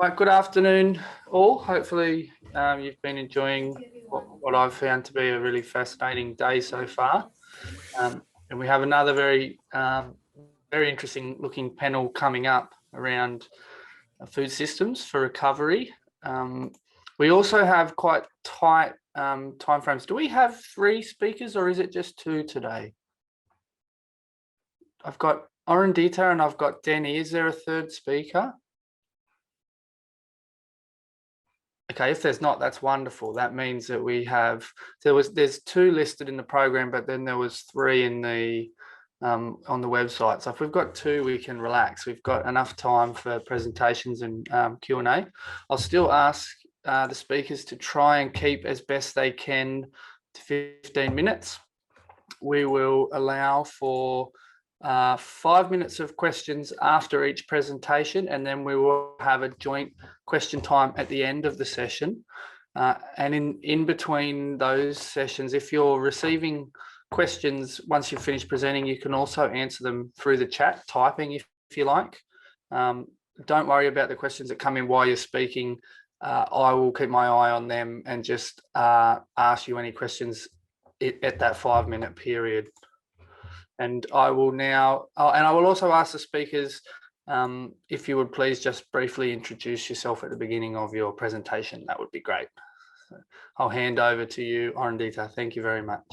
Right, good afternoon, all. Hopefully, you've been enjoying what I've found to be a really fascinating day so far. And we have another very interesting looking panel coming up around food systems for recovery. We also have quite tight timeframes. Do we have 3 speakers or is it just 2 today? I've got Arundhita and I've got Dani. Is there a 3rd speaker? Okay, if there's not, that's wonderful. That means that we have, there's 2 listed in the program, but then there was 3 in the on the website. So if we've got 2, we can relax. We've got enough time for presentations and Q&A. I'll still ask the speakers to try and keep as best they can to 15 minutes. We will allow for 5 minutes of questions after each presentation, and then we will have a joint question time at the end of the session. And in between those sessions, if you're receiving questions once you've finished presenting, you can also answer them through the chat, typing if you like. Don't worry about the questions that come in while you're speaking. I will keep my eye on them and just ask you any questions at that 5-minute period. And I will now, and I will also ask the speakers, if you would please just briefly introduce yourself at the beginning of your presentation, that would be great. So I'll hand over to you, Arundhita. Thank you very much.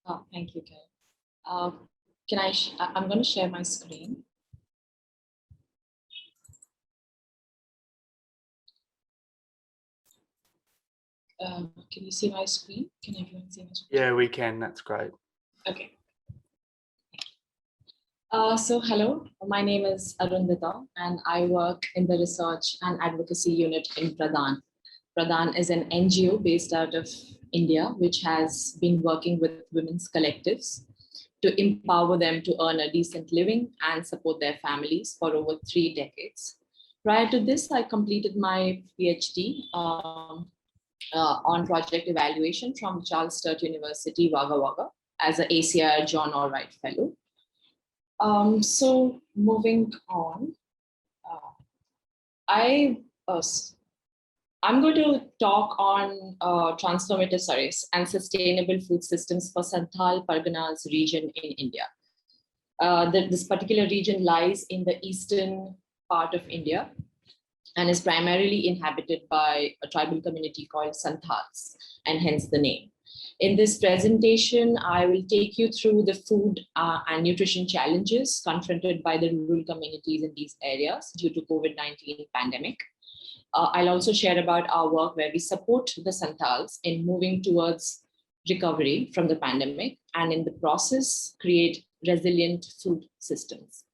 Oh, thank you, Ken. I'm going to share my screen. Can you see my screen? Can everyone see my screen? Yeah, we can. That's great. Okay. So hello, my name is Arundhita and I work in the research and advocacy unit in PRADAN. PRADAN is an NGO based out of India, which has been working with women's collectives to empower them to earn a decent living and support their families for over 3 decades. Prior to this, I completed my PhD on project evaluation from Charles Sturt University, Wagga Wagga, as an ACIR John Allwright Fellow. So moving on, I'm going to talk on transformative and sustainable food systems for Santhal Parganas region in India. This particular region lies in the eastern part of India and is primarily inhabited by a tribal community called Santhals, and hence the name. In this presentation, I will take you through the food and nutrition challenges confronted by the rural communities in these areas due to COVID-19 pandemic. I'll also share about our work where we support the Santhals in moving towards recovery from the pandemic and in the process create resilient food systems.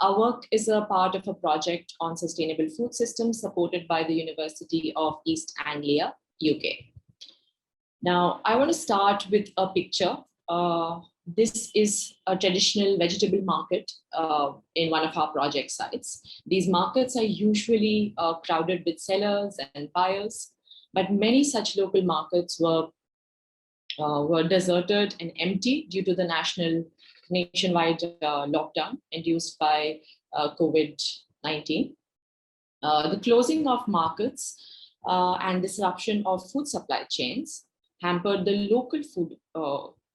Our work is a part of a project on sustainable food systems supported by the University of East Anglia, UK. Now, I want to start with a picture. This is a traditional vegetable market in one of our project sites. These markets are usually crowded with sellers and buyers, but many such local markets were deserted and empty due to the nationwide lockdown induced by COVID-19. The closing of markets and disruption of food supply chains hampered the local food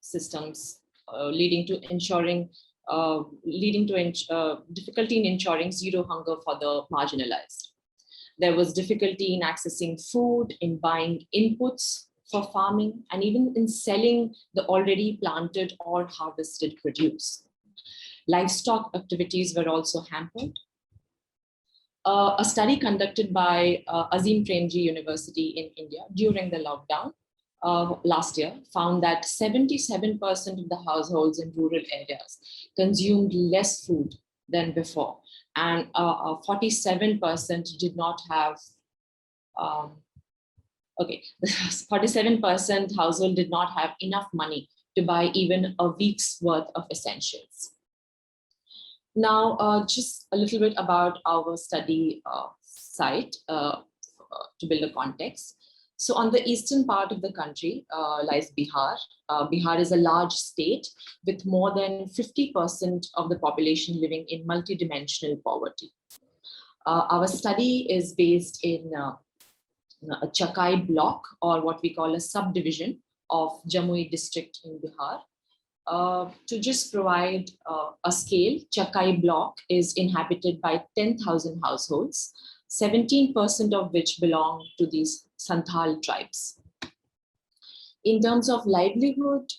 systems, leading to difficulty in ensuring zero hunger for the marginalized. There was difficulty in accessing food, in buying inputs for farming, and even in selling the already planted or harvested produce. Livestock activities were also hampered. A study conducted by Azim Premji University in India during the lockdown last year found that 77% of the households in rural areas consumed less food than before, and 47% did not have 47% household did not have enough money to buy even a week's worth of essentials. Now, just a little bit about our study site to build a context. So on the eastern part of the country lies Bihar. Bihar is a large state with more than 50% of the population living in multidimensional poverty. Our study is based in a Chakai block, or what we call a subdivision of Jamui district in Bihar. To just provide a scale, Chakai block is inhabited by 10,000 households, 17% of which belong to these Santhal tribes. In terms of livelihood,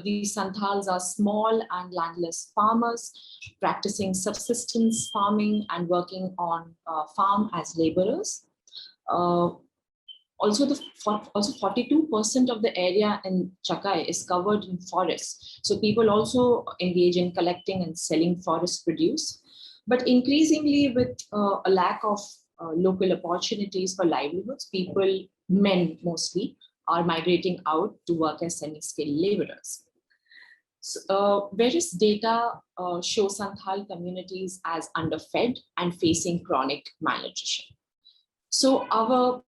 these Santhals are small and landless farmers practicing subsistence farming and working on farm as laborers. Also 42% of the area in Chakai is covered in forests. So people also engage in collecting and selling forest produce. But increasingly, with a lack of local opportunities for livelihoods, people, men mostly, are migrating out to work as semi-skilled laborers. So, various data show Santhal communities as underfed and facing chronic malnutrition. So our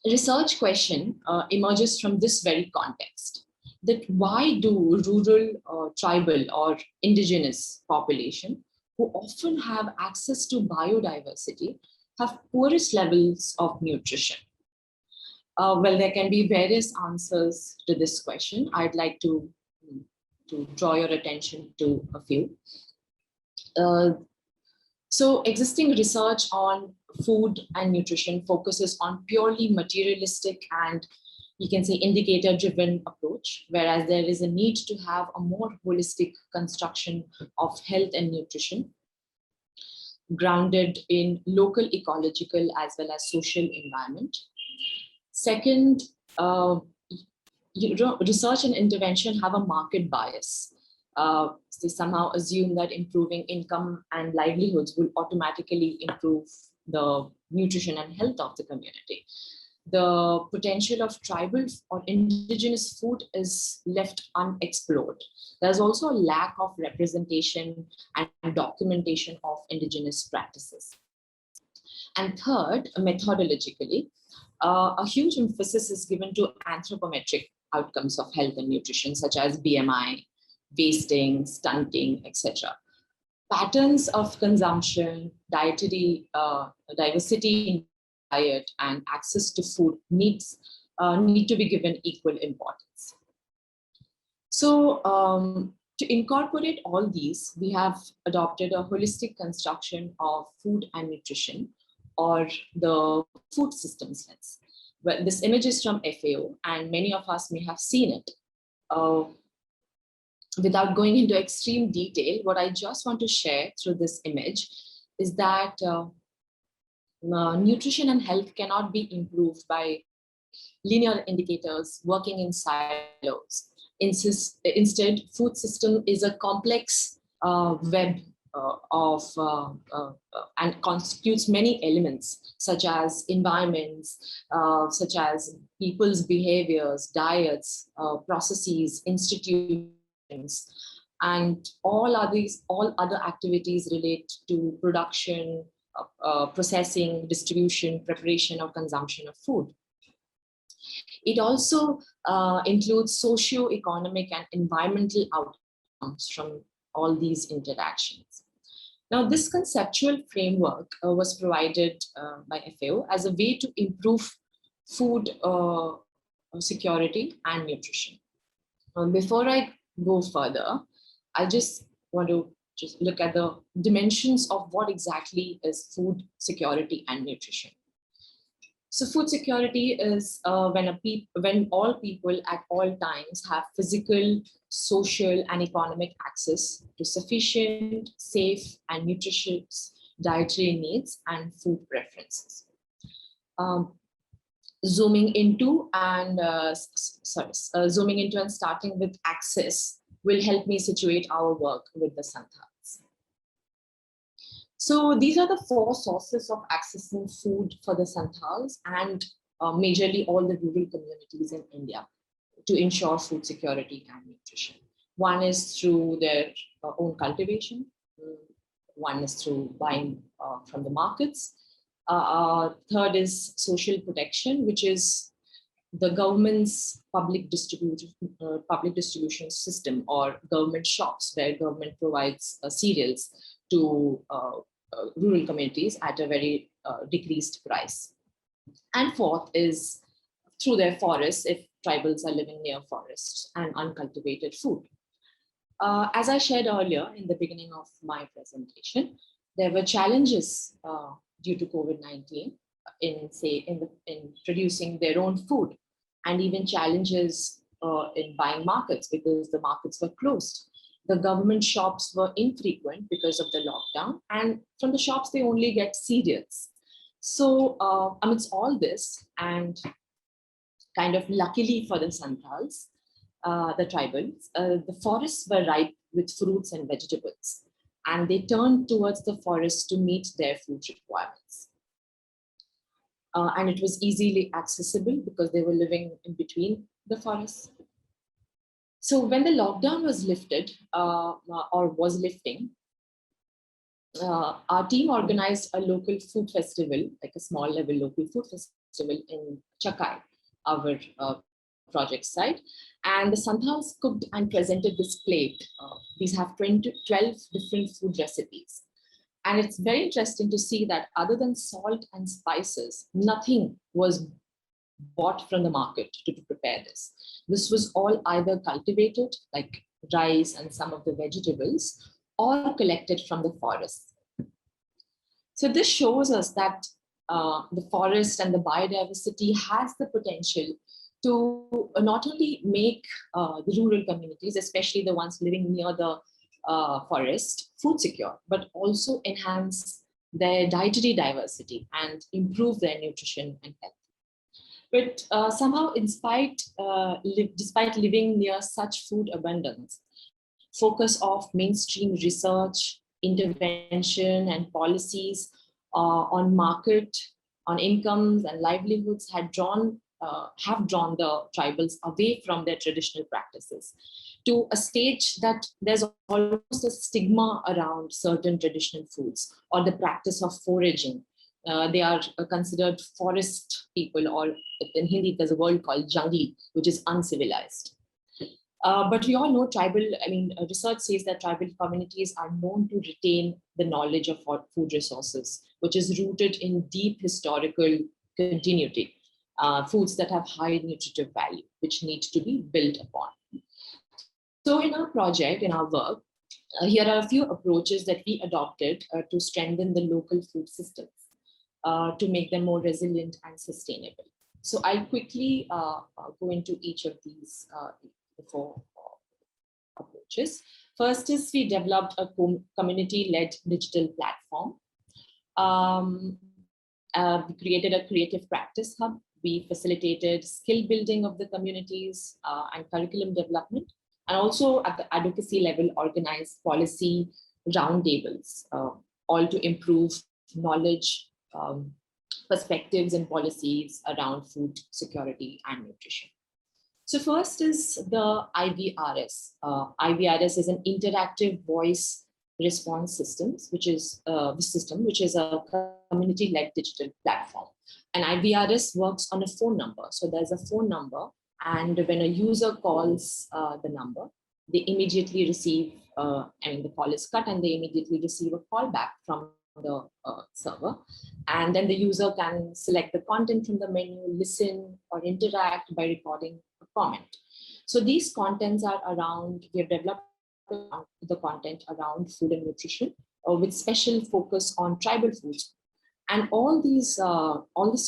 research question emerges from this very context, that why do rural, tribal or indigenous population who often have access to biodiversity have poorest levels of nutrition? Well, there can be various answers to this question. I'd like to draw your attention to a few. So existing research on food and nutrition focuses on purely materialistic and, you can say, indicator-driven approach, whereas there is a need to have a more holistic construction of health and nutrition, grounded in local ecological as well as social environment. Second, research and intervention have a market bias. They somehow assume that improving income and livelihoods will automatically improve the nutrition and health of the community. The potential of tribal or indigenous food is left unexplored. There's also a lack of representation and documentation of indigenous practices. And third, methodologically, a huge emphasis is given to anthropometric outcomes of health and nutrition, such as BMI, wasting, stunting, etc. Patterns of consumption, dietary diversity in diet, and access to food need to be given equal importance. So to incorporate all these, we have adopted a holistic construction of food and nutrition, or the food systems lens. Well, this image is from FAO, and many of us may have seen it. Without going into extreme detail, what I just want to share through this image is that nutrition and health cannot be improved by linear indicators working in silos. Instead, food system is a complex web and constitutes many elements, such as environments, such as people's behaviors, diets, processes, institutions, and all other activities relate to production, processing, distribution, preparation, or consumption of food. It also includes socio-economic and environmental outcomes from all these interactions. Now, this conceptual framework was provided by FAO as a way to improve food security and nutrition. Before I go further, I just want to look at the dimensions of what exactly is food security and nutrition. So food security is when all people at all times have physical, social, and economic access to sufficient, safe, and nutritious dietary needs and food preferences. Zooming into and starting with access will help me situate our work with the Santhals. So these are the 4 sources of accessing food for the Santhals and majorly all the rural communities in India to ensure food security and nutrition. One is through their own cultivation. One is through buying from the markets. Third is social protection, which is the government's public distribution system, or government shops where government provides cereals to rural communities at a very decreased price. And fourth is through their forests, if tribals are living near forests, and uncultivated food. As I shared earlier in the beginning of my presentation, there were challenges due to COVID-19 in producing their own food, and even challenges in buying markets because the markets were closed. The government shops were infrequent because of the lockdown, and from the shops they only get cereals. So amidst all this, and kind of luckily for the Santhals, the tribals, the forests were ripe with fruits and vegetables, and they turned towards the forest to meet their food requirements. And it was easily accessible because they were living in between the forests. So when the lockdown was lifted, or was lifting, our team organized a local food festival, like a small level local food festival in Chakai, our project site. And the Santhals cooked and presented this plate. These have 12 different food recipes. And it's very interesting to see that other than salt and spices, nothing was bought from the market to prepare this. This was all either cultivated, like rice and some of the vegetables, or collected from the forest. So this shows us that the forest and the biodiversity has the potential to not only make the rural communities, especially the ones living near the forest, food secure, but also enhance their dietary diversity and improve their nutrition and health. But somehow, despite living near such food abundance, focus of mainstream research, intervention, and policies on market, on incomes and livelihoods have drawn the tribals away from their traditional practices to a stage that there's almost a stigma around certain traditional foods or the practice of foraging. They are considered forest people, or in Hindi, there's a word called jungli, which is uncivilized. But we all know research says that tribal communities are known to retain the knowledge of food resources, which is rooted in deep historical continuity, foods that have high nutritive value, which need to be built upon. So in our project, in our work, here are a few approaches that we adopted to strengthen the local food systems, to make them more resilient and sustainable. So I'll quickly go into each of these four approaches. First is we developed a community-led digital platform. We created a creative practice hub. We facilitated skill building of the communities and curriculum development, and also at the advocacy level, organized policy roundtables, all to improve knowledge, perspectives and policies around food security and nutrition. So first is the IBRS. IBRS is an interactive voice response system, which is a community-led digital platform. And IBRS works on a phone number. So there's a phone number, and when a user calls the number, they immediately receive, the call is cut and they immediately receive a call back from the server. And then the user can select the content from the menu, listen or interact by recording a comment. So these contents are around, we have developed the content around food and nutrition with special focus on tribal foods. And all this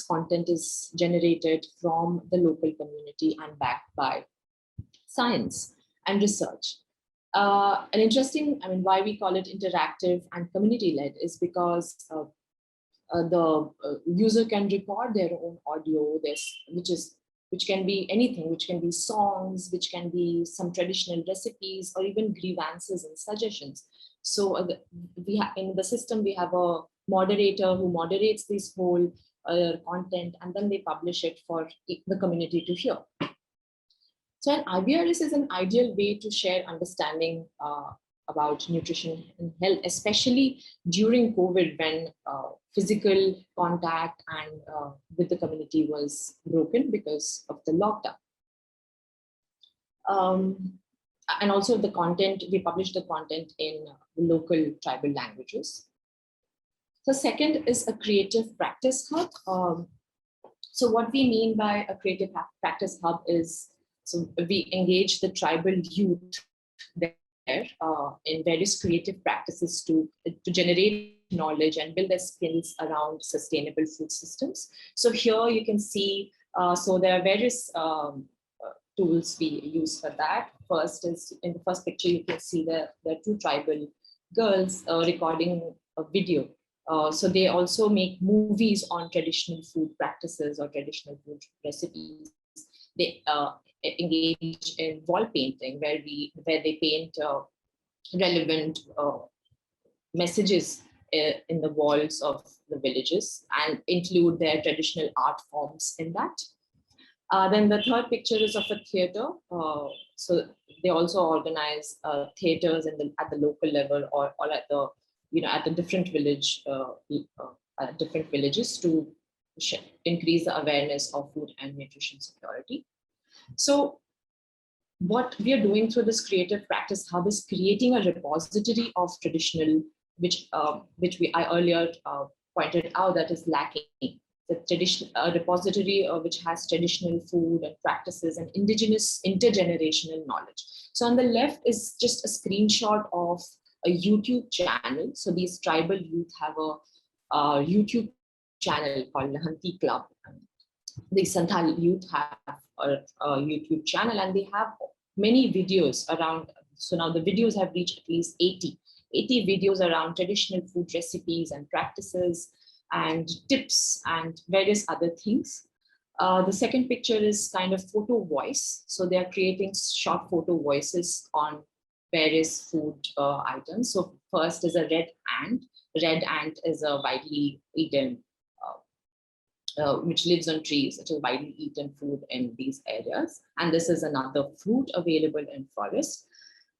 content is generated from the local community and backed by science and research. An interesting, why we call it interactive and community-led is because the user can record their own audio, which can be anything, which can be songs, which can be some traditional recipes, or even grievances and suggestions. So in the system, we have a moderator who moderates this whole content, and then they publish it for the community to hear. So an IBRS is an ideal way to share understanding about nutrition and health, especially during COVID when physical contact and with the community was broken because of the lockdown. And also the content, we published the content in local tribal languages. So second is a creative practice hub. So what we mean by a creative practice hub is, so we engage the tribal youth there in various creative practices to generate knowledge and build their skills around sustainable food systems. So here you can see, so there are various tools we use for that. First is, in the first picture, you can see there are two tribal girls recording a video. So they also make movies on traditional food practices or traditional food recipes. They engage in wall painting, where they paint relevant messages in the walls of the villages and include their traditional art forms in that. Then the third picture is of a theater. So they also organize theaters at the local level or at the, at the different village, different villages to increase the awareness of food and nutrition security. So what we are doing through this creative practice hub is creating a repository of traditional, which I earlier pointed out that is lacking. The traditional repository which has traditional food and practices and indigenous intergenerational knowledge. So on the left is just a screenshot of a YouTube channel. So these tribal youth have a YouTube channel called Lahanti Club. The Santhal youth have a YouTube channel, and they have many videos around. So now the videos have reached at least 80 videos around traditional food recipes and practices and tips and various other things. The second picture is kind of photo voice. So they are creating short photo voices on various food items. So first is a red ant. Red ant is a widely eaten, which lives on trees. It is widely eaten food in these areas. And this is another fruit available in forest.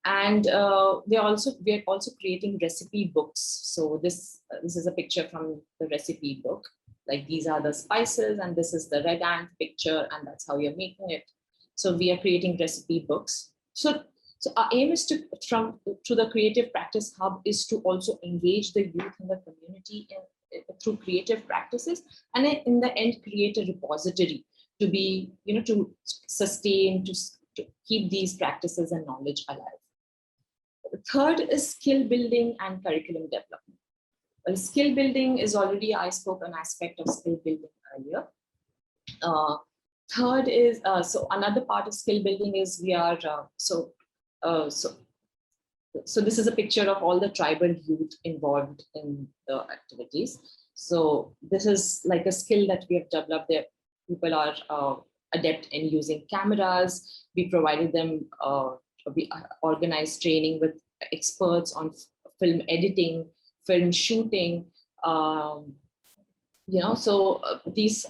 And we are also creating recipe books. So this is a picture from the recipe book. Like these are the spices, and this is the red ant picture, and that's how you're making it. So we are creating recipe books. So our aim is to the Creative Practice Hub is to also engage the youth in the community through creative practices, and in the end create a repository to be, to sustain, to keep these practices and knowledge alive. The third is skill building and curriculum development. Well, skill building is already, I spoke an aspect of skill building earlier. Third is, so another part of skill building is we are, so this is a picture of all the tribal youth involved in the activities. So this is like a skill that we have developed there. People are adept in using cameras. We provided them, we organized training with experts on film editing, film shooting. So these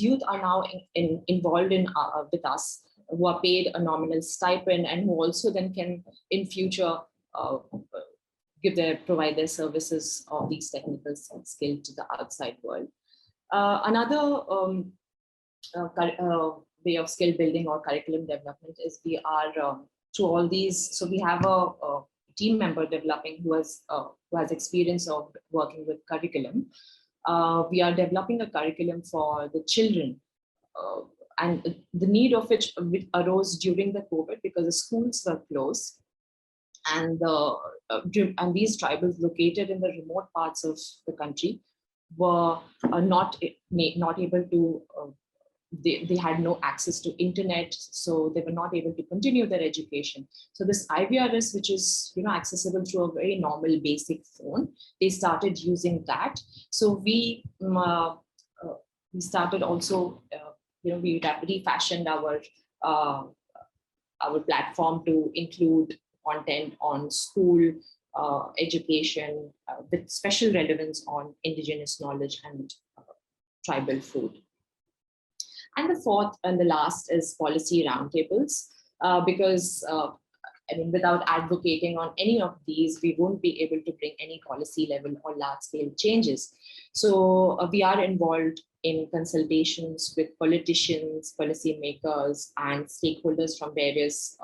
youth are now involved in with us, who are paid a nominal stipend, and who also then can in future provide their services of these technical skills to the outside world. Another way of skill building or curriculum development is we are through all these. So we have a team member developing who has experience of working with curriculum. We are developing a curriculum for the children, and the need of which arose during the COVID because the schools were closed, and these tribals located in the remote parts of the country were not able to. They had no access to internet, so they were not able to continue their education. So this IBRS, which is accessible through a very normal basic phone, they started using that. So we started also, we refashioned our platform to include content on school education with special relevance on indigenous knowledge and tribal food. And the fourth and the last is policy roundtables, because I mean, without advocating on any of these, we won't be able to bring any policy level or large scale changes. So we are involved in consultations with politicians, policymakers, and stakeholders from various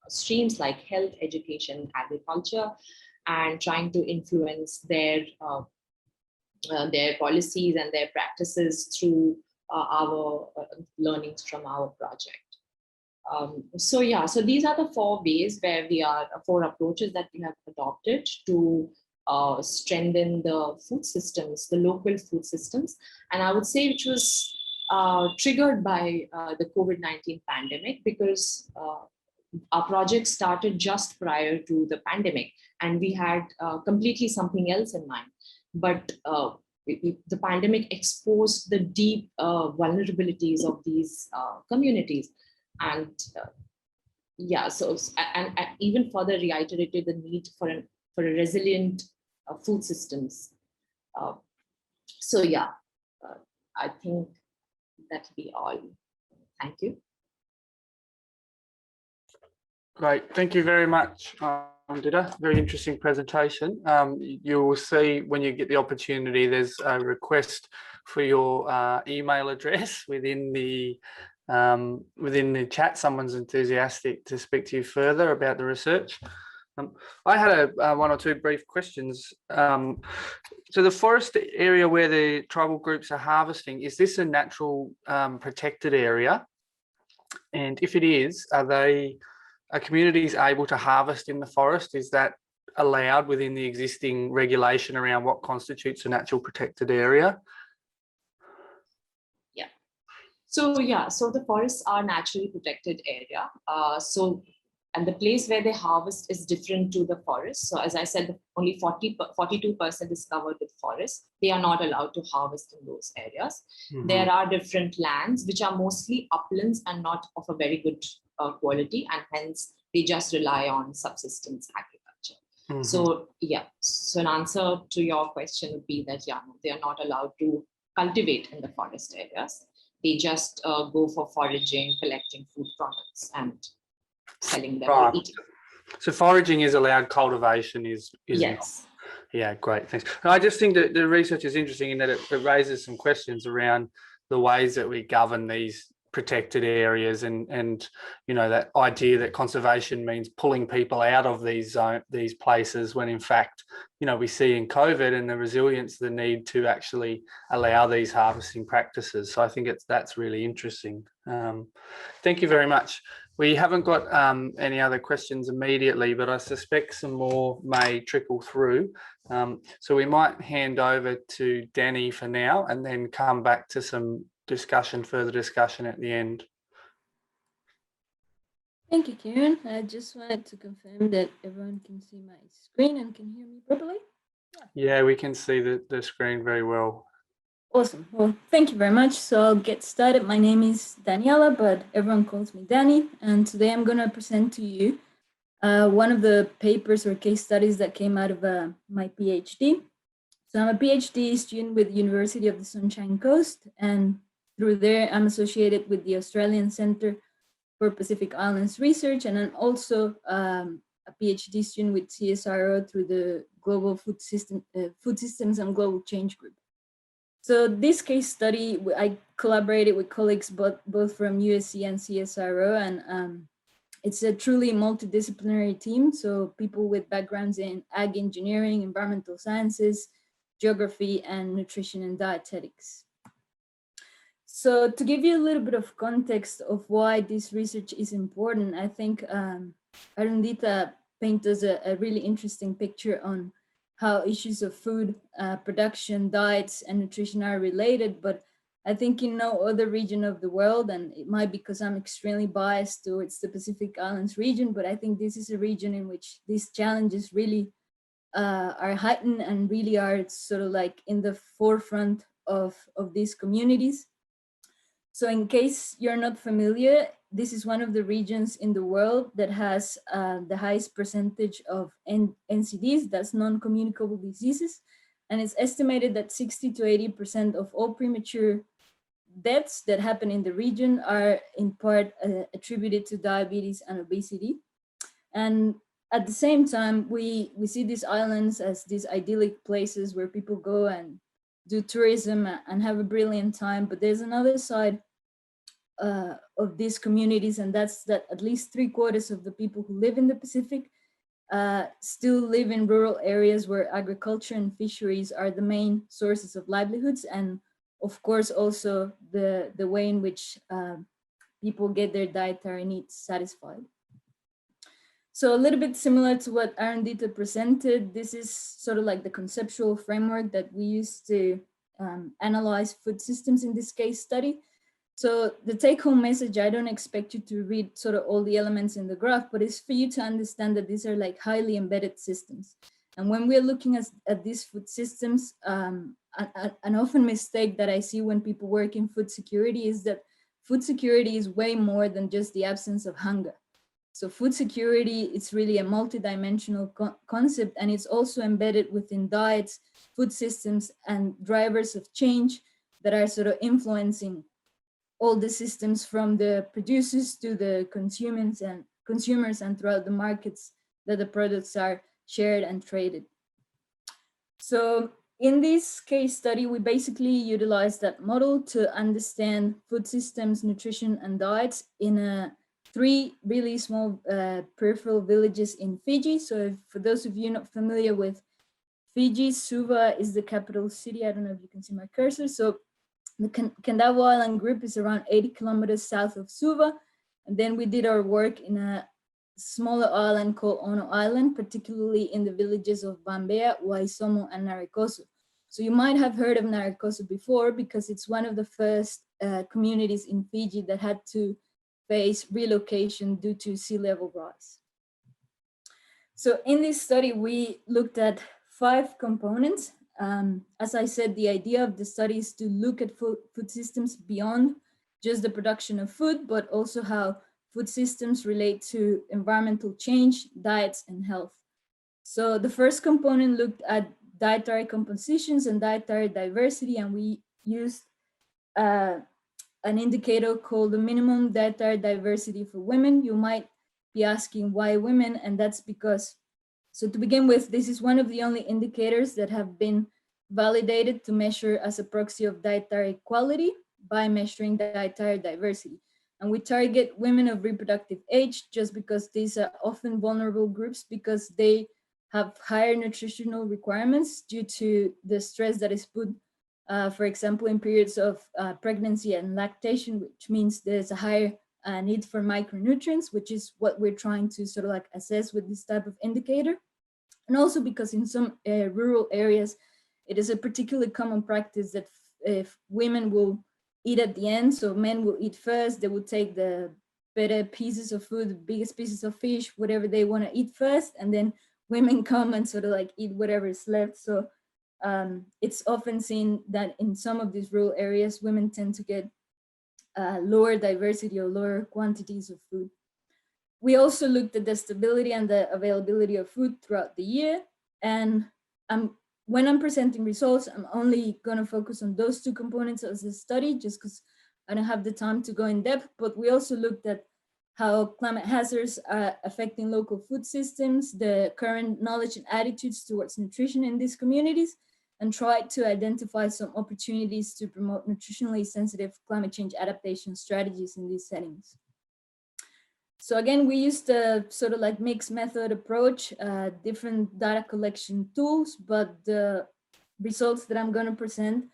streams like health, education, agriculture, and trying to influence their policies and their practices through our learnings from our project. So these are the four ways where four approaches that we have adopted to strengthen the food systems, the local food systems. And I would say which was triggered by the COVID-19 pandemic, because our project started just prior to the pandemic, and we had completely something else in mind. But the pandemic exposed the deep vulnerabilities of these communities. And and even further reiterated the need for a resilient food systems. I think that'll be all. Thank you. Great, thank you very much, Arundhita. Very interesting presentation. You will see when you get the opportunity, there's a request for your email address within the chat. Someone's enthusiastic to speak to you further about the research. I had one or two brief questions. So the forest area where the tribal groups are harvesting, is this a natural protected area? And if it is, are communities able to harvest in the forest? Is that allowed within the existing regulation around what constitutes a natural protected area? So the forests are naturally protected area. And the place where they harvest is different to the forest. So as I said, only 42% is covered with forest. They are not allowed to harvest in those areas. Mm-hmm. There are different lands which are mostly uplands and not of a very good quality, and hence they just rely on subsistence agriculture. Mm-hmm. So an answer to your question would be that they are not allowed to cultivate in the forest areas. They just go for foraging, collecting food products, and selling them or eating. So foraging is allowed, cultivation is yes. Not. Yeah, great, thanks. I just think that the research is interesting in that it raises some questions around the ways that we govern these protected areas, and that idea that conservation means pulling people out of these places, when in fact we see in COVID and the resilience, the need to actually allow these harvesting practices. So I think that's really interesting. Thank you very much. We haven't got any other questions immediately, but I suspect some more may trickle through. So we might hand over to Danny for now, and then come back to some further discussion at the end. Thank you, Kieran. I just wanted to confirm that everyone can see my screen and can hear me properly. Yeah, we can see the screen very well. Awesome. Well, thank you very much. So I'll get started. My name is Daniela, but everyone calls me Danny. And today I'm going to present to you one of the papers or case studies that came out of my PhD. So I'm a PhD student with University of the Sunshine Coast, and through there I'm associated with the Australian Centre for Pacific Islands Research, and I'm also a PhD student with CSIRO through the Global Food Systems and Global Change Group. So this case study, I collaborated with colleagues both from USC and CSIRO, and it's a truly multidisciplinary team. So people with backgrounds in ag engineering, environmental sciences, geography, and nutrition and dietetics. So to give you a little bit of context of why this research is important, I think Arundhita painted us a really interesting picture on how issues of food production, diets, and nutrition are related. But I think in no other region of the world, and it might be because I'm extremely biased towards the Pacific Islands region, but I think this is a region in which these challenges really are heightened and really are sort of like in the forefront of these communities. So in case you're not familiar, this is one of the regions in the world that has the highest percentage of NCDs, that's non-communicable diseases. And it's estimated that 60 to 80% of all premature deaths that happen in the region are in part attributed to diabetes and obesity. And at the same time, we see these islands as these idyllic places where people go and do tourism and have a brilliant time. But there's another side of these communities, and that's that at least 3/4 of the people who live in the Pacific still live in rural areas where agriculture and fisheries are the main sources of livelihoods, and of course also the way in which people get their dietary needs satisfied. So a little bit similar to what Arundhita presented, this is sort of like the conceptual framework that we use to analyze food systems in this case study. So the take-home message, I don't expect you to read sort of all the elements in the graph, but it's for you to understand that these are like highly embedded systems. And when we're looking at these food systems, an often mistake that I see when people work in food security is that food security is way more than just the absence of hunger. So food security, it's really a multidimensional concept, and it's also embedded within diets, food systems, and drivers of change that are sort of influencing all the systems from the producers to the consumers and throughout the markets that the products are shared and traded. So in this case study, we basically utilized that model to understand food systems, nutrition, and diets in 3 really small peripheral villages in Fiji. So for those of you not familiar with Fiji, Suva is the capital city. I don't know if you can see my cursor. So the Kandavo Island group is around 80 kilometers south of Suva. And then we did our work in a smaller island called Ono Island, particularly in the villages of Bhanjdeo, Waisomo, and Narikoso. So you might have heard of Narikoso before because it's one of the first communities in Fiji that had to face relocation due to sea level rise. So in this study, we looked at 5 components. As I said, the idea of the study is to look at food systems beyond just the production of food, but also how food systems relate to environmental change, diets, and health. So the first component looked at dietary compositions and dietary diversity, and we used an indicator called the minimum dietary diversity for women. You might be asking why women, and that's because, so to begin with, this is one of the only indicators that have been validated to measure as a proxy of dietary quality by measuring dietary diversity. And we target women of reproductive age just because these are often vulnerable groups because they have higher nutritional requirements due to the stress that is put, for example, in periods of pregnancy and lactation, which means there's a higher need for micronutrients, which is what we're trying to sort of like assess with this type of indicator. And also because in some rural areas, it is a particularly common practice that if women will eat at the end, so men will eat first, they will take the better pieces of food, the biggest pieces of fish, whatever they want to eat first, and then women come and sort of like eat whatever is left. So it's often seen that in some of these rural areas, women tend to get lower diversity or lower quantities of food. We also looked at the stability and the availability of food throughout the year. And when I'm presenting results, I'm only going to focus on those 2 components of the study just because I don't have the time to go in depth. But we also looked at how climate hazards are affecting local food systems, the current knowledge and attitudes towards nutrition in these communities, and tried to identify some opportunities to promote nutritionally sensitive climate change adaptation strategies in these settings. So again, we used a sort of like mixed method approach, different data collection tools, but the results that I'm going to present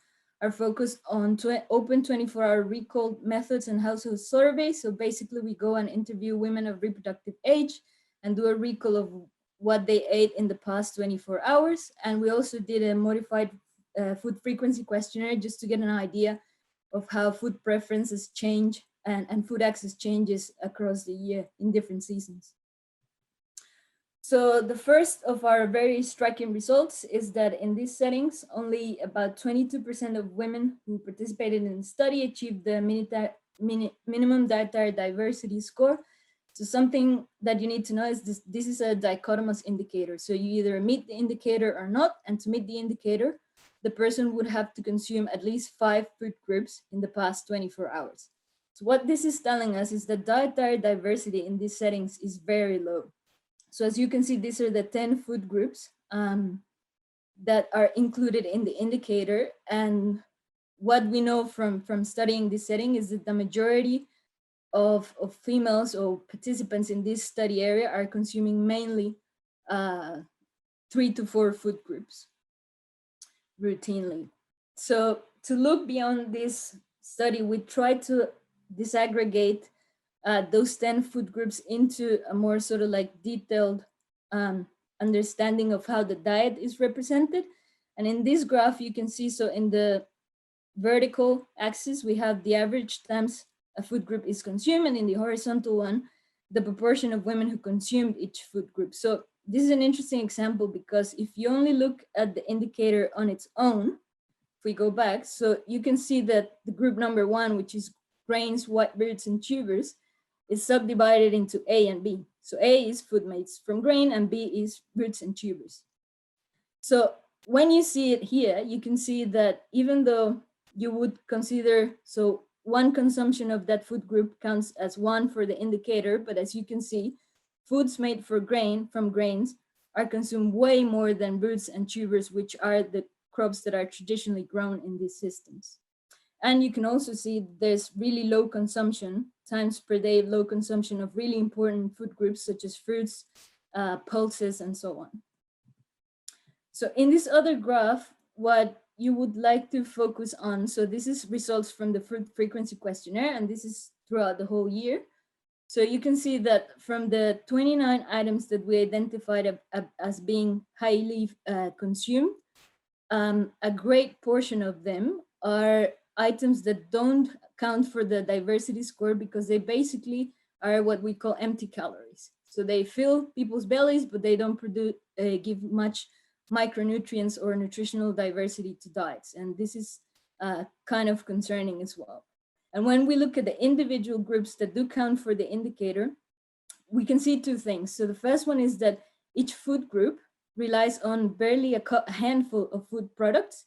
are focused on open 24-hour recall methods and household surveys. So basically we go and interview women of reproductive age and do a recall of what they ate in the past 24 hours. And we also did a modified food frequency questionnaire just to get an idea of how food preferences change and food access changes across the year in different seasons. So the first of our very striking results is that in these settings, only about 22% of women who participated in the study achieved the minimum dietary diversity score. So something that you need to know is this is a dichotomous indicator. So you either meet the indicator or not, and to meet the indicator, the person would have to consume at least 5 food groups in the past 24 hours. So what this is telling us is that dietary diversity in these settings is very low. So as you can see, these are the 10 food groups that are included in the indicator. And what we know from studying this setting is that the majority of females or participants in this study area are consuming mainly 3 to 4 food groups routinely. So to look beyond this study, we tried to disaggregate those 10 food groups into a more sort of like detailed understanding of how the diet is represented. And in this graph, you can see, so in the vertical axis, we have the average times a food group is consumed, and in the horizontal one, the proportion of women who consumed each food group. So this is an interesting example because if you only look at the indicator on its own, if we go back, so you can see that the group number 1, which is grains, white roots, and tubers, is subdivided into A and B. So A is food made from grain and B is roots and tubers. So when you see it here, you can see that even though you would consider, so one consumption of that food group counts as 1 for the indicator, but as you can see, foods made from grains are consumed way more than roots and tubers, which are the crops that are traditionally grown in these systems. And you can also see there's really low consumption, times per day, low consumption of really important food groups such as fruits, pulses, and so on. So in this other graph, what you would like to focus on, so this is results from the food frequency questionnaire, and this is throughout the whole year. So you can see that from the 29 items that we identified as being highly consumed, a great portion of them are items that don't count for the diversity score because they basically are what we call empty calories. So they fill people's bellies, but they don't give much micronutrients or nutritional diversity to diets. And this is kind of concerning as well. And when we look at the individual groups that do count for the indicator, we can see 2 things. So the first one is that each food group relies on barely a handful of food products,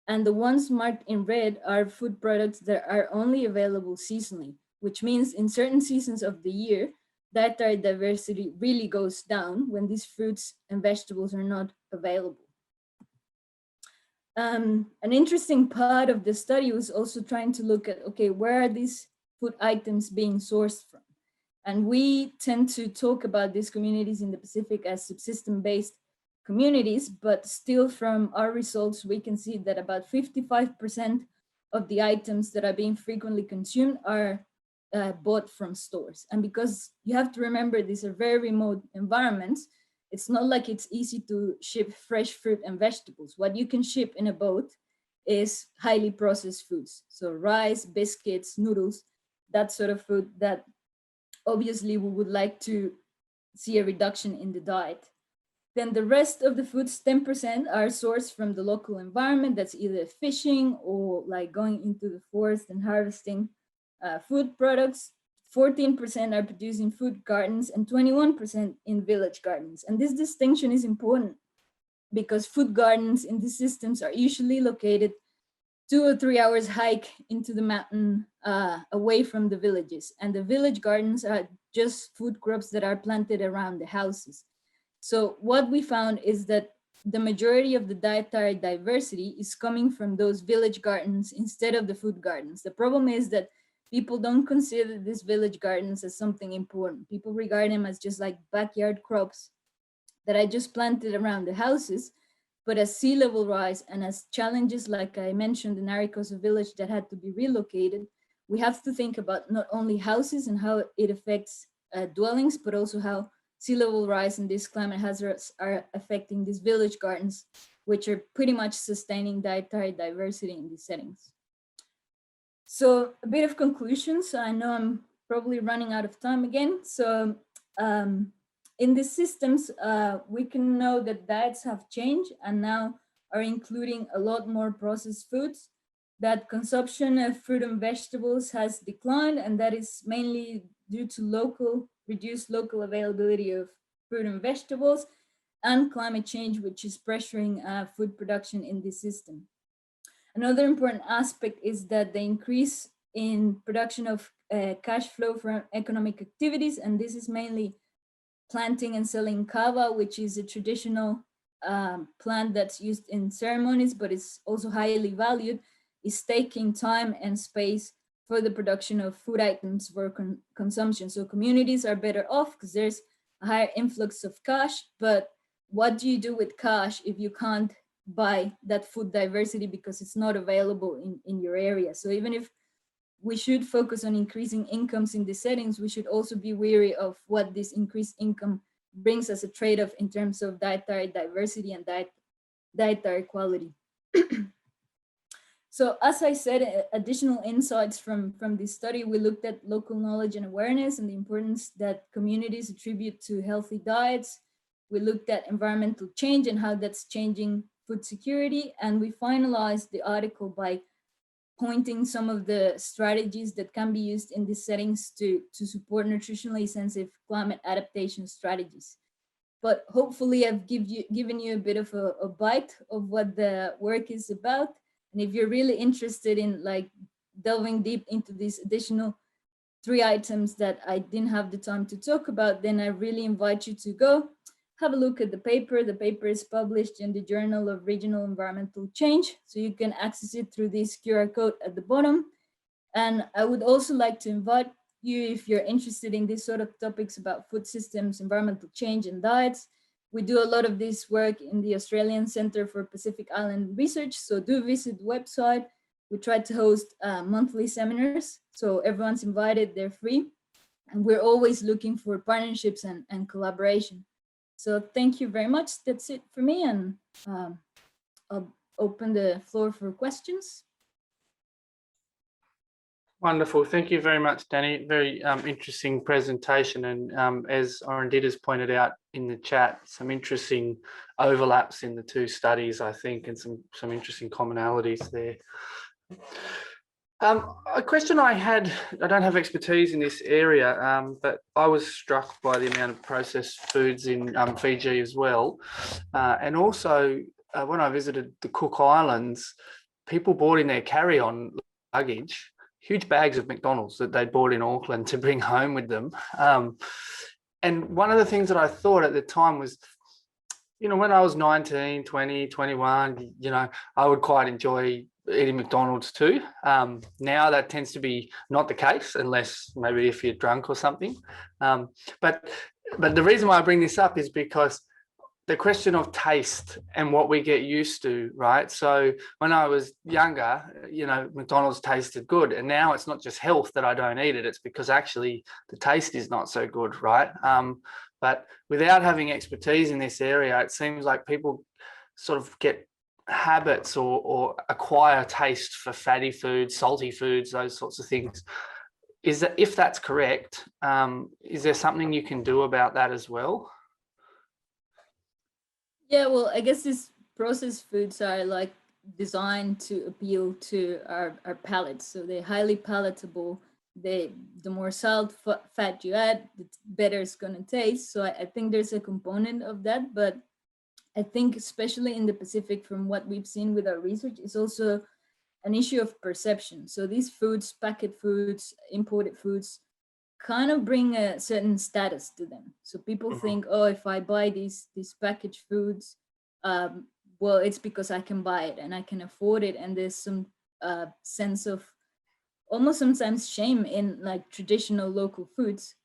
and the ones marked in red are food products that are only available seasonally, which means in certain seasons of the year, dietary diversity really goes down when these fruits and vegetables are not available. An interesting part of the study was also trying to look at, okay, where are these food items being sourced from? And we tend to talk about these communities in the Pacific as subsistence-based communities, but still from our results, we can see that about 55% of the items that are being frequently consumed are bought from stores. And because you have to remember, these are very remote environments, it's not like it's easy to ship fresh fruit and vegetables. What you can ship in a boat is highly processed foods. So rice, biscuits, noodles, that sort of food that obviously we would like to see a reduction in the diet. Then the rest of the foods, 10%, are sourced from the local environment. That's either fishing or like going into the forest and harvesting food products. 14% are produced in food gardens and 21% in village gardens. And this distinction is important because food gardens in these systems are usually located 2 or 3 hours hike into the mountain away from the villages. And the village gardens are just food crops that are planted around the houses. So what we found is that the majority of the dietary diversity is coming from those village gardens instead of the food gardens. The problem is that people don't consider these village gardens as something important. People regard them as just like backyard crops that I just planted around the houses. But as sea level rise and as challenges, like I mentioned, the Narikosa village that had to be relocated, we have to think about not only houses and how it affects dwellings, but also how sea level rise and these climate hazards are affecting these village gardens, which are pretty much sustaining dietary diversity in these settings. So a bit of conclusions. I know I'm probably running out of time again. So in these systems, we can know that diets have changed and now are including a lot more processed foods, that consumption of fruit and vegetables has declined, and that is mainly due to reduced local availability of fruit and vegetables and climate change, which is pressuring food production in this system. Another important aspect is that the increase in production of cash flow from economic activities, and this is mainly planting and selling kava, which is a traditional plant that's used in ceremonies, but it's also highly valued, is taking time and space for the production of food items for consumption. So communities are better off because there's a higher influx of cash, but what do you do with cash if you can't buy that food diversity because it's not available in your area? So even if we should focus on increasing incomes in these settings, we should also be wary of what this increased income brings as a trade-off in terms of dietary diversity and dietary quality. So as I said, additional insights from this study, we looked at local knowledge and awareness and the importance that communities attribute to healthy diets. We looked at environmental change and how that's changing food security. And we finalized the article by pointing some of the strategies that can be used in these settings to support nutritionally sensitive climate adaptation strategies. But hopefully I've given you a bit of a bite of what the work is about. And if you're really interested in like delving deep into these additional 3 items that I didn't have the time to talk about, then I really invite you to go have a look at the paper. The paper is published in the Journal of Regional Environmental Change, so you can access it through this QR code at the bottom. And I would also like to invite you, if you're interested in these sort of topics about food systems, environmental change, and diets. We do a lot of this work in the Australian Centre for Pacific Island Research, so do visit the website. We try to host monthly seminars, so everyone's invited, they're free. And we're always looking for partnerships and collaboration. So thank you very much. That's it for me, and I'll open the floor for questions. Wonderful. Thank you very much, Danny. Very interesting presentation. And as Arundhita's pointed out in the chat, some interesting overlaps in the 2 studies, I think, and some interesting commonalities there. A question I had, I don't have expertise in this area, but I was struck by the amount of processed foods in Fiji as well. And also, when I visited the Cook Islands, people brought in their carry-on luggage huge bags of McDonald's that they'd bought in Auckland to bring home with them. And one of the things that I thought at the time was, you know, when I was 19, 20, 21, you know, I would quite enjoy eating McDonald's too. Now that tends to be not the case, unless maybe if you're drunk or something. But the reason why I bring this up is because the question of taste and what we get used to, right? So when I was younger, you know, McDonald's tasted good, and now it's not just health that I don't eat it, it's because actually the taste is not so good, right? But without having expertise in this area, it seems like people sort of get habits or acquire taste for fatty foods, salty foods, those sorts of things. Is that, if that's correct, is there something you can do about that as well? Yeah, well, I guess these processed foods are like designed to appeal to our palates. So they're highly palatable. The more salt, fat you add, the better it's going to taste. So I think there's a component of that. But I think especially in the Pacific, from what we've seen with our research, it's also an issue of perception. So these foods, packet foods, imported foods, kind of bring a certain status to them. So people think, oh, if I buy these packaged foods, well, it's because I can buy it and I can afford it. And there's some sense of almost sometimes shame in like traditional local foods.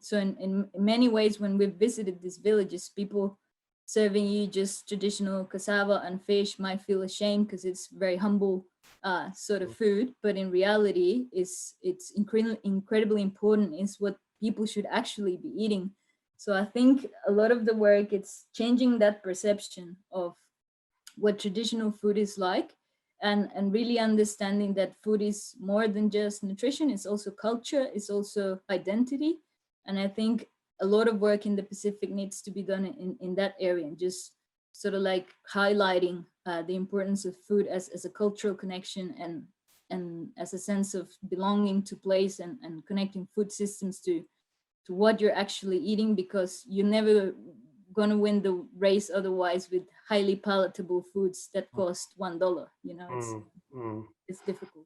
So in many ways, when we've visited these villages, people serving you just traditional cassava and fish might feel ashamed because it's very humble sort of food, but in reality it's incredibly important. It's what people should actually be eating. So I think a lot of the work, it's changing that perception of what traditional food is like, and really understanding that food is more than just nutrition. It's also culture, it's also identity. And I think a lot of work in the Pacific needs to be done in that area, and just sort of like highlighting the importance of food as a cultural connection and as a sense of belonging to place, and connecting food systems to what you're actually eating, because you're never going to win the race otherwise with highly palatable foods that cost $1. You know, it's difficult.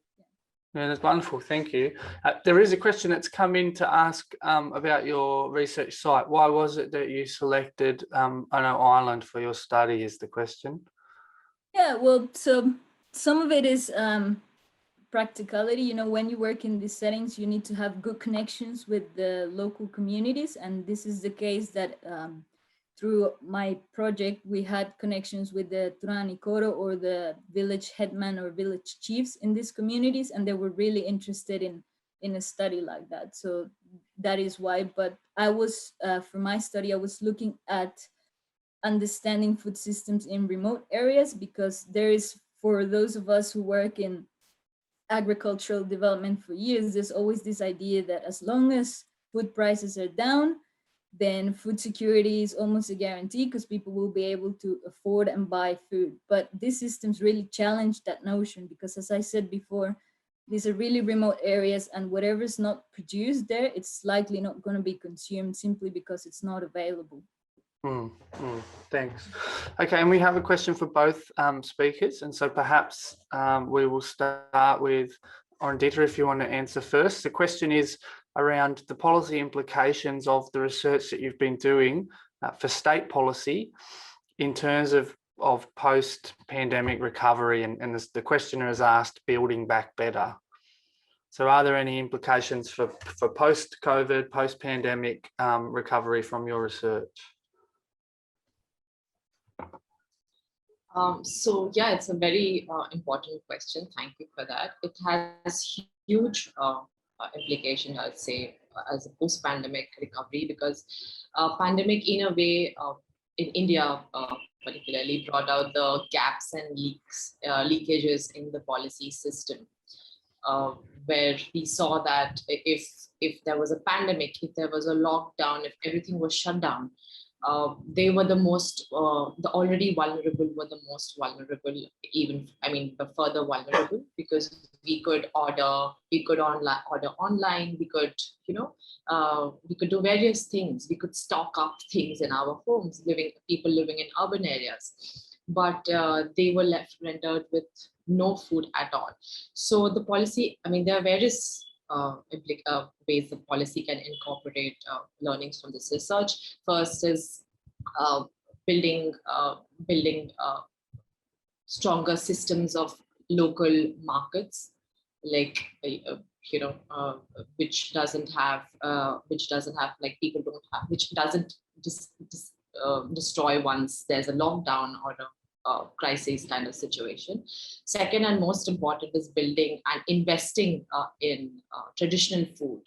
Yeah, that's wonderful. Thank you. There is a question that's come in to ask about your research site. Why was it that you selected Ireland for your study is the question. Yeah, well, so some of it is practicality. You know, when you work in these settings, you need to have good connections with the local communities. And this is the case that through my project, we had connections with the Turani Koro, or the village headman or village chiefs in these communities, and they were really interested in a study like that. So that is why. But I was, for my study, I was looking at understanding food systems in remote areas, because there is, for those of us who work in agricultural development for years, there's always this idea that as long as food prices are down, then food security is almost a guarantee, because people will be able to afford and buy food. But these systems really challenge that notion, because as I said before, these are really remote areas, and whatever's not produced there, it's likely not going to be consumed simply because it's not available. Thanks. Okay, and we have a question for both speakers, and so perhaps we will start with Arundhita, if you want to answer first. The question is around the policy implications of the research that you've been doing for state policy in terms of post-pandemic recovery, and the questioner has asked building back better. So are there any implications for post-COVID, post-pandemic recovery from your research? So yeah, it's a very important question. Thank you for that. It has huge implication, I'd say, as a post-pandemic recovery, because pandemic in a way in India particularly brought out the gaps and leakages in the policy system, where we saw that if there was a pandemic, if there was a lockdown, if everything was shut down, they were the most, the already vulnerable were the most vulnerable, even, I mean, the further vulnerable, because we could order online, we could, we could do various things. We could stock up things in our homes, people living in urban areas, but they were rendered with no food at all. So the policy, I mean, there are various ways the policy can incorporate learnings from this research. First is building stronger systems of local markets, like which doesn't have like people don't have, which doesn't destroy once there's a lockdown or a crisis kind of situation. Second, and most important, is building and investing in traditional food,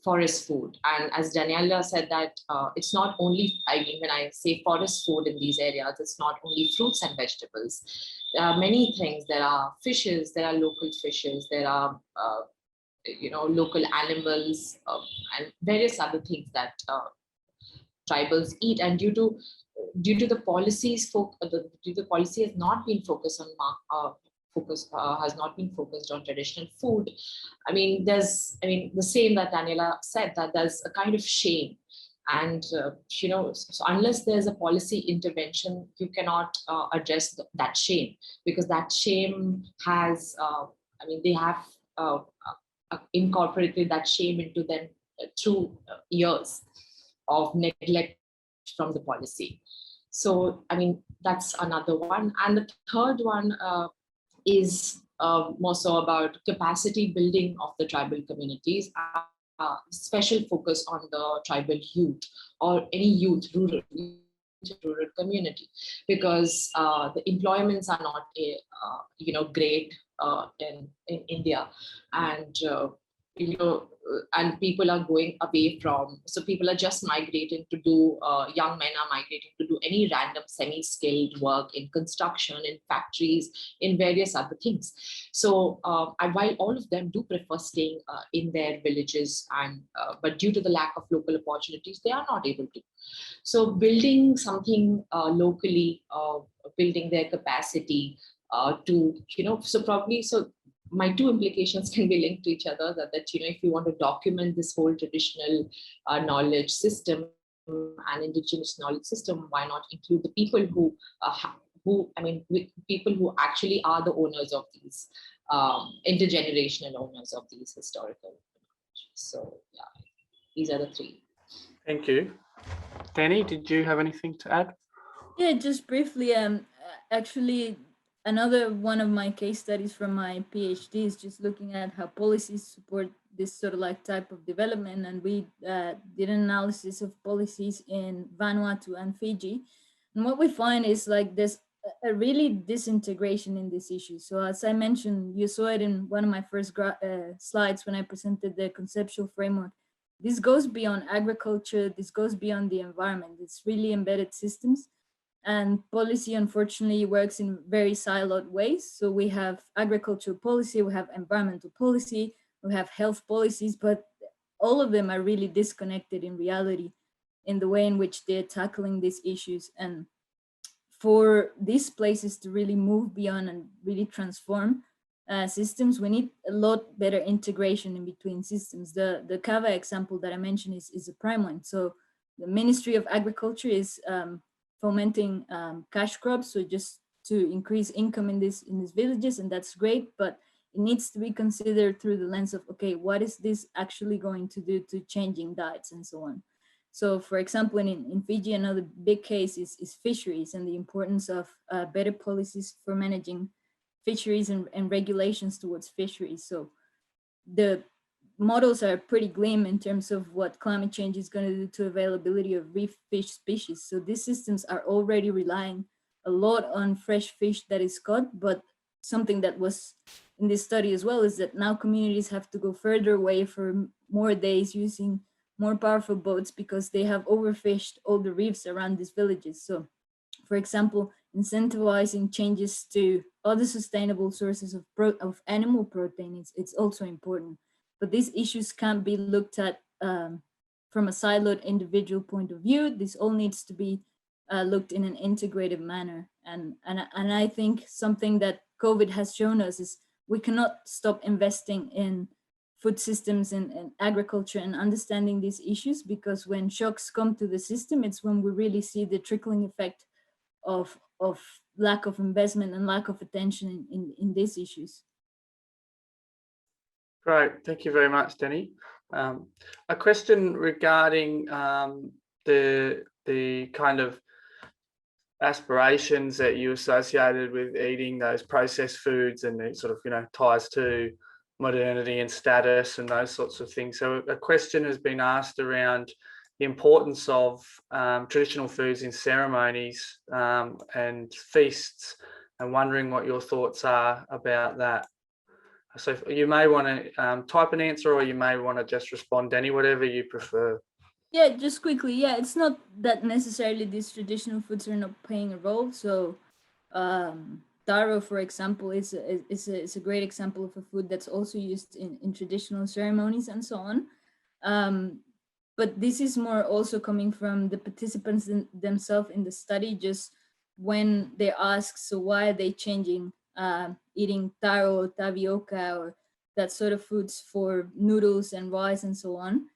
forest food. And as Daniela said, that it's not only, I mean, when I say forest food in these areas, it's not only fruits and vegetables. There are many things. There are fishes, there are local fishes, there are local animals, and various other things that tribals eat. And due to the policies, the policy has not been focused on has not been focused on traditional food. I mean, the same that Daniela said, that there's a kind of shame, and so unless there's a policy intervention, you cannot address that shame, because that shame has, they have incorporated that shame into them through years of neglect from the policy. So, I mean, that's another one. And the third one is more so about capacity building of the tribal communities, special focus on the tribal youth, or any youth, rural community, because the employments are not great in India, and and people are going away from, so people are just migrating to do, young men are migrating to do any random semi-skilled work in construction, in factories, in various other things. So while all of them do prefer staying in their villages, and but due to the lack of local opportunities, they are not able to. So building something locally, building their capacity to, so my two implications can be linked to each other, that if you want to document this whole traditional knowledge system and indigenous knowledge system, why not include the people people who actually are the owners of these intergenerational owners of these historical knowledge. So yeah, these are the three. Thank you. Danny, did you have anything to add? Yeah, just briefly, actually, another one of my case studies from my PhD is just looking at how policies support this sort of like type of development. And we did an analysis of policies in Vanuatu and Fiji. And what we find is like there's a really disintegration in this issue. So as I mentioned, you saw it in one of my first slides when I presented the conceptual framework. This goes beyond agriculture, this goes beyond the environment. It's really embedded systems. And policy, unfortunately, works in very siloed ways. So we have agricultural policy, we have environmental policy, we have health policies, but all of them are really disconnected in reality in the way in which they're tackling these issues. And for these places to really move beyond and really transform systems, we need a lot better integration in between systems. The Kava example that I mentioned is a prime one. So the Ministry of Agriculture is fomenting cash crops, so just to increase income in these villages, and that's great, but it needs to be considered through the lens of, okay, what is this actually going to do to changing diets and so on. So for example, in Fiji, another big case is fisheries and the importance of better policies for managing fisheries and regulations towards fisheries. So the models are pretty glim in terms of what climate change is going to do to availability of reef fish species. So these systems are already relying a lot on fresh fish that is caught, but something that was in this study as well is that now communities have to go further away for more days using more powerful boats because they have overfished all the reefs around these villages. So for example, incentivizing changes to other sustainable sources of animal protein, it's also important. But these issues can't be looked at from a siloed individual point of view. This all needs to be looked in an integrated manner. And I think something that COVID has shown us is we cannot stop investing in food systems and agriculture and understanding these issues, because when shocks come to the system, it's when we really see the trickling effect of lack of investment and lack of attention in these issues. Great, thank you very much, Danny. A question regarding the kind of aspirations that you associated with eating those processed foods, and it sort of, you know, ties to modernity and status and those sorts of things. So a question has been asked around the importance of traditional foods in ceremonies and feasts, and wondering what your thoughts are about that. So you may want to type an answer, or you may want to just respond, Danny, whatever you prefer. Yeah, just quickly. Yeah, it's not that necessarily these traditional foods are not playing a role. So taro, for example, is a great example of a food that's also used in traditional ceremonies and so on. But this is more also coming from the participants themselves in the study, just when they ask, so why are they changing eating taro or tapioca or that sort of foods for noodles and rice and so on.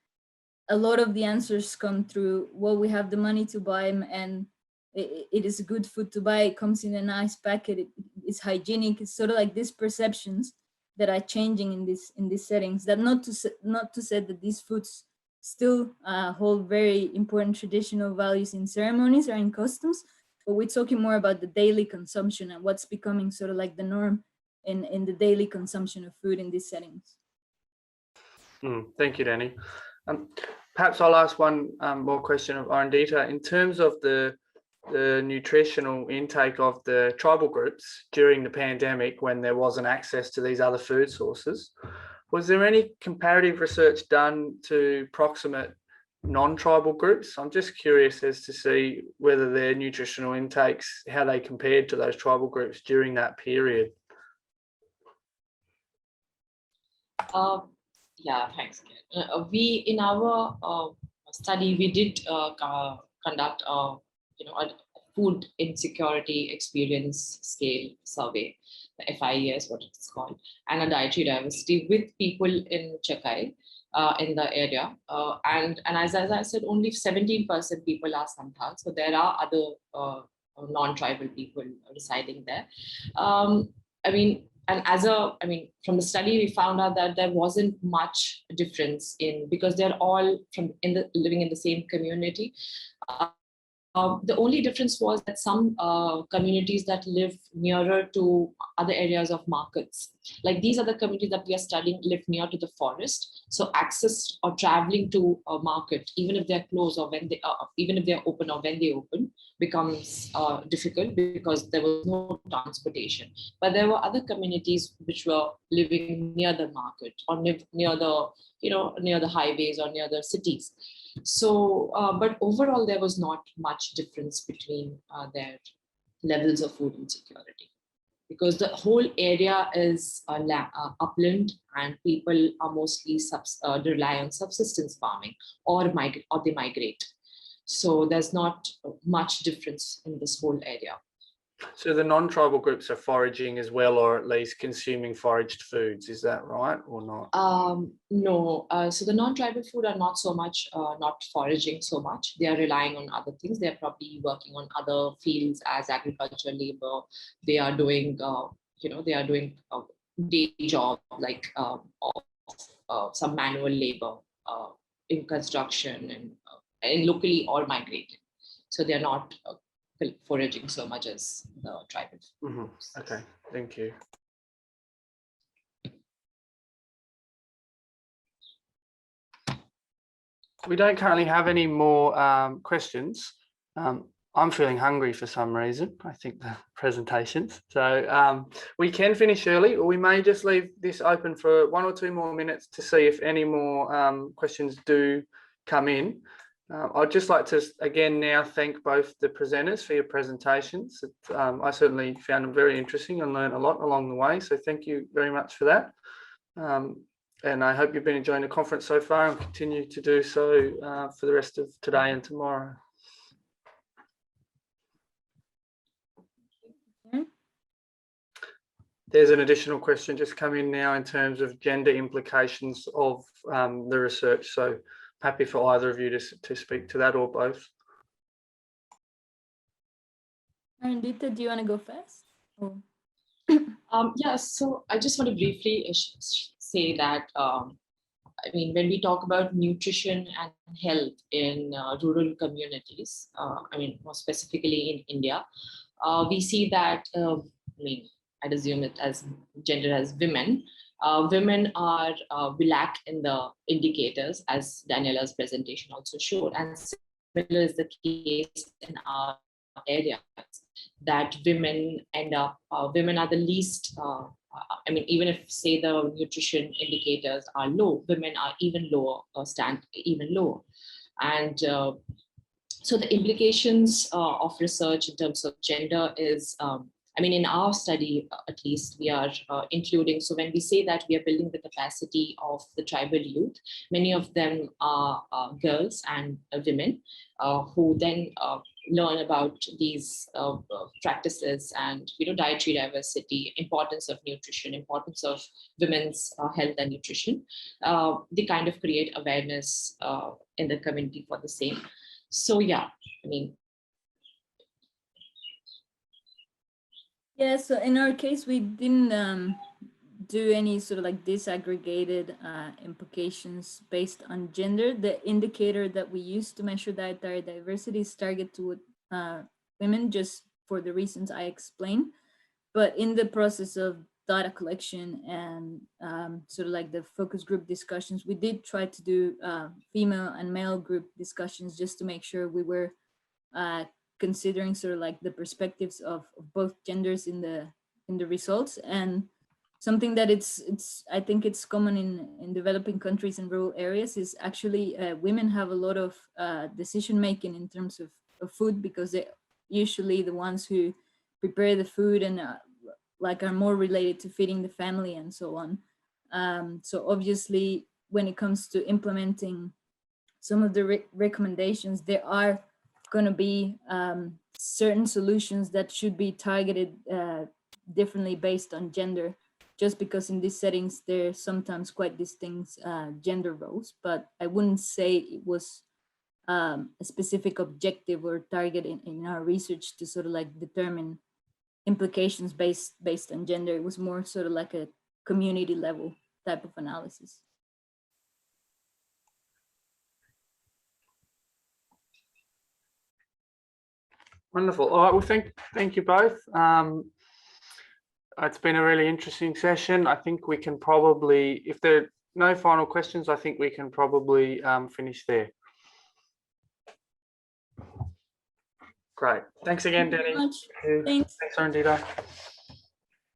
A lot of the answers come through, well, we have the money to buy them, and it is a good food to buy. It comes in a nice packet. It's hygienic. It's sort of like these perceptions that are changing in these settings. That not to say that these foods still hold very important traditional values in ceremonies or in customs, but we're talking more about the daily consumption and what's becoming sort of like the norm in the daily consumption of food in these settings. Thank you, Danny. Perhaps I'll ask one more question of Arundhita. In terms of the nutritional intake of the tribal groups during the pandemic, when there wasn't access to these other food sources, was there any comparative research done to proximate non-tribal groups? I'm just curious as to see whether their nutritional intakes, how they compared to those tribal groups during that period. Yeah, thanks. We in our study we did conduct a food insecurity experience scale survey, the FIES, what it's called, and a dietary diversity with people in Chakai in the area, and as I said, only 17% people are Santhal, so there are other non-tribal people residing there. I mean, I mean, from the study, we found out that there wasn't much difference because they're all living in the same community. The only difference was that some communities that live nearer to other areas of markets, like these other communities that we are studying, live near to the forest. So access or traveling to a market, even if they're closed or even if they're open or when they open, becomes difficult because there was no transportation. But there were other communities which were living near the market or near the highways or near the cities. So, but overall, there was not much difference between their levels of food insecurity, because the whole area is upland and people are mostly rely on subsistence farming or they migrate. So there's not much difference in this whole area. So the non-tribal groups are foraging as well, or at least consuming foraged foods. Is that right or not? No. So the non-tribal food are not so much, not foraging so much. They are relying on other things. They're probably working on other fields as agricultural labor. They are doing, day job like some manual labor in construction and locally or migrating. So they're not foraging so much as the tribal. Mm-hmm. Okay, thank you. We don't currently have any more questions. I'm feeling hungry for some reason. I think the presentations. So we can finish early, or we may just leave this open for 1 or 2 more minutes to see if any more questions do come in. I'd just like to again now thank both the presenters for your presentations. I certainly found them very interesting and learned a lot along the way. So thank you very much for that. And I hope you've been enjoying the conference so far and continue to do so for the rest of today and tomorrow. There's an additional question just come in now in terms of gender implications of the research. So happy for either of you to speak to that or both. Arundhita, do you want to go first? Yes, so I just want to briefly say that, I mean, when we talk about nutrition and health in rural communities, I mean, more specifically in India, we see that, I'd assume it as gender as women. Women are we lack in the indicators, as Daniela's presentation also showed, and similar is the case in our area, that women women are the least. I mean, even if say the nutrition indicators are low, women are even lower or stand even lower, and so the implications of research in terms of gender is. I mean, in our study, at least, we are including, so when we say that we are building the capacity of the tribal youth, many of them are girls and women who then learn about these practices and, dietary diversity, importance of nutrition, importance of women's health and nutrition. They kind of create awareness in the community for the same. So, yeah, I mean, yeah, so in our case, we didn't do any sort of like disaggregated implications based on gender. The indicator that we used to measure dietary diversity is targeted to women, just for the reasons I explained. But in the process of data collection and sort of like the focus group discussions, we did try to do female and male group discussions just to make sure we were considering sort of like the perspectives of both genders in the results. And something that I think it's common in developing countries and rural areas is actually women have a lot of decision making in terms of food, because they're usually the ones who prepare the food and like are more related to feeding the family and so on. So obviously when it comes to implementing some of the recommendations, there are going to be certain solutions that should be targeted differently based on gender, just because in these settings there are sometimes quite distinct gender roles. But I wouldn't say it was a specific objective or target in our research to sort of like determine implications based on gender. It was more sort of like a community level type of analysis. Wonderful. All right. Well, thank you both. It's been a really interesting session. I think we can probably, if there are no final questions, I think we can probably finish there. Great. Thanks again, Danny. Thank you very much. Thanks. Thanks, Arundhita.